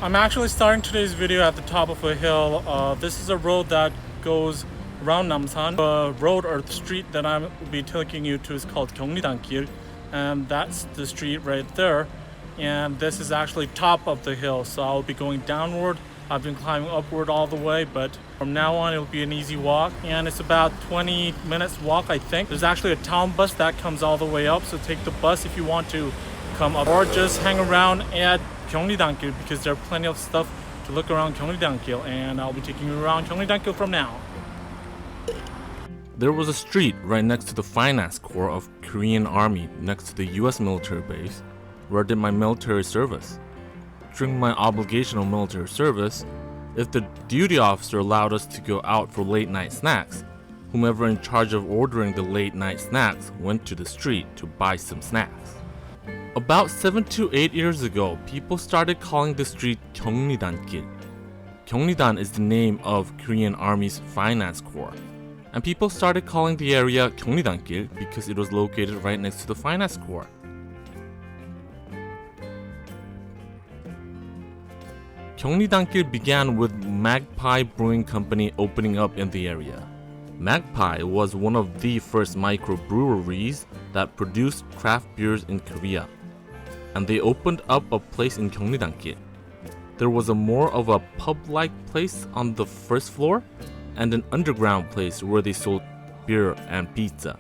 I'm actually starting today's video at the top of a hill. This is a road that goes around Namsan. The road or the street that I will be taking you to is called Gyeongnidankil, and that's the street right there. And this is actually top of the hill, so I'll be going downward. I've been climbing upward all the way, but from now on it'll be an easy walk, and it's about 20 minutes walk, I think. There's actually a town bus that comes all the way up, so take the bus if you want to come up, or just hang around at Gyeongnidankil because there are plenty of stuff to look around Gyeongnidankil, and I'll be taking you around Gyeongnidankil from now. There was a street right next to the finance corps of Korean Army next to the US military base where I did my military service. During my obligational military service, if the duty officer allowed us to go out for late night snacks, whomever in charge of ordering the late night snacks went to the street to buy some snacks. About 7 to 8 years ago, people started calling the street Gyeongnidankil. Gyeongnidan is the name of Korean Army's finance corps, and people started calling the area Gyeongnidankil because it was located right next to the finance corps. Gyeongnidankil began with Magpie Brewing Company opening up in the area. Magpie was one of the first microbreweries that produced craft beers in Korea, and they opened up a place in Gyeongnidankil. There was a more of a pub-like place on the first floor and an underground place where they sold beer and pizza.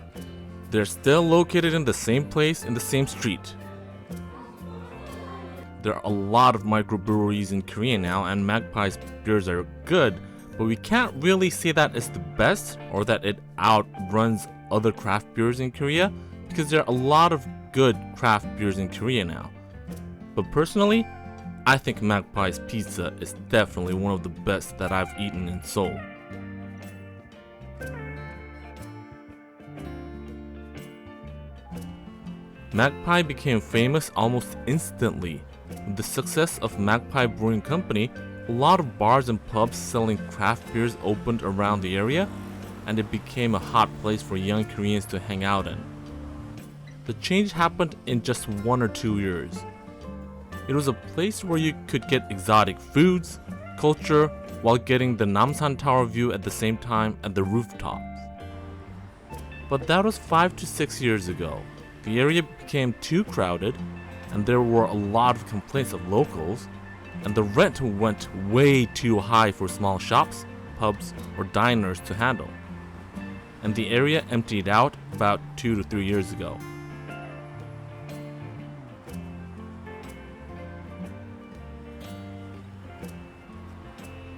They're still located in the same place in the same street. There are a lot of microbreweries in Korea now, and Magpie's beers are good, but we can't really say that it's the best or that it outruns other craft beers in Korea because there are a lot of good craft beers in Korea now. But personally, I think Magpie's pizza is definitely one of the best that I've eaten in Seoul. Magpie became famous almost instantly. With the success of Magpie Brewing Company, a lot of bars and pubs selling craft beers opened around the area, and it became a hot place for young Koreans to hang out in. The change happened in just 1 or 2 years. It was a place where you could get exotic foods, culture, while getting the Namsan Tower view at the same time at the rooftops. But that was 5 to 6 years ago. The area became too crowded, and there were a lot of complaints of locals, and the rent went way too high for small shops, pubs, or diners to handle. And the area emptied out about 2 to 3 years ago.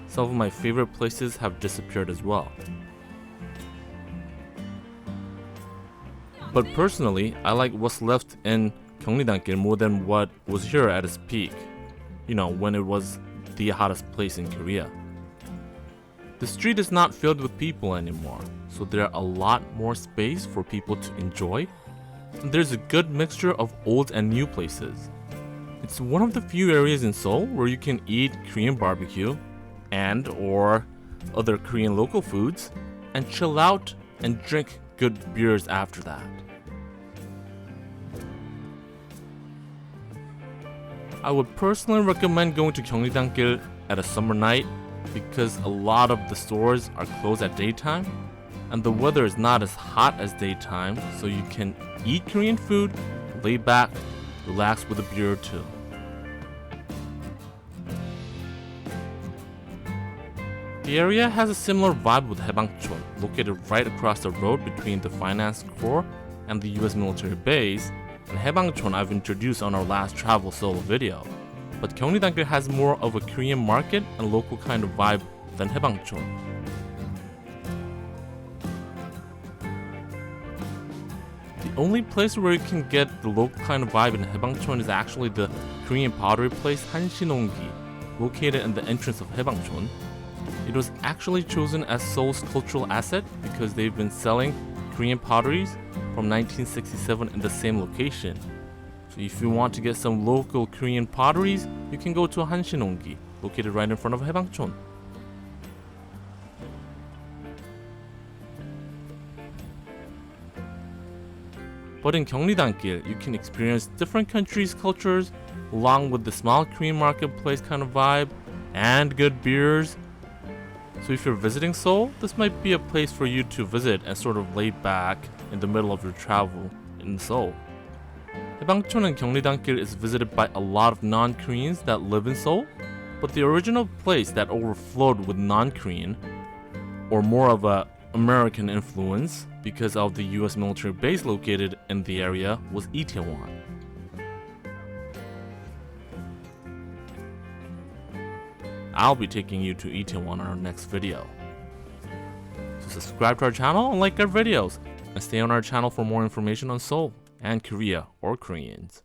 Some of my favorite places have disappeared as well. But personally, I like what's left in Gyeongnidankil more than what was here at its peak. You know, when it was the hottest place in Korea. The street is not filled with people anymore, so there are a lot more space for people to enjoy. And there's a good mixture of old and new places. It's one of the few areas in Seoul where you can eat Korean barbecue and or other Korean local foods and chill out and drink good beers after that. I would personally recommend going to Gyeongnidankil at a summer night because a lot of the stores are closed at daytime and the weather is not as hot as daytime, so you can eat Korean food, lay back, relax with a beer or two. The area has a similar vibe with Haebangchon, located right across the road between the finance corps and the US military base, and Haebangchon I've introduced on our last travel solo video. But Gyeongnidankil has more of a Korean market and local kind of vibe than Haebangchon. The only place where you can get the local kind of vibe in Haebangchon is actually the Korean pottery place Hanshinonggi, located in the entrance of Haebangchon. It was actually chosen as Seoul's cultural asset because they've been selling Korean potteries from 1967 in the same location. So if you want to get some local Korean potteries, you can go to Hanshinonggi, located right in front of Haebangchon. But in Gyeongnidankil, you can experience different countries' cultures along with the small Korean marketplace kind of vibe and good beers. So if you're visiting Seoul, this might be a place for you to visit and sort of lay back in the middle of your travel in Seoul. 해방촌 경리단길 is visited by a lot of non-Koreans that live in Seoul, but the original place that overflowed with non-Korean, or more of a American influence because of the US military base located in the area, was Itaewon. I'll be taking you to Itaewon in our next video. So subscribe to our channel and like our videos, and stay on our channel for more information on Seoul and Korea or Koreans.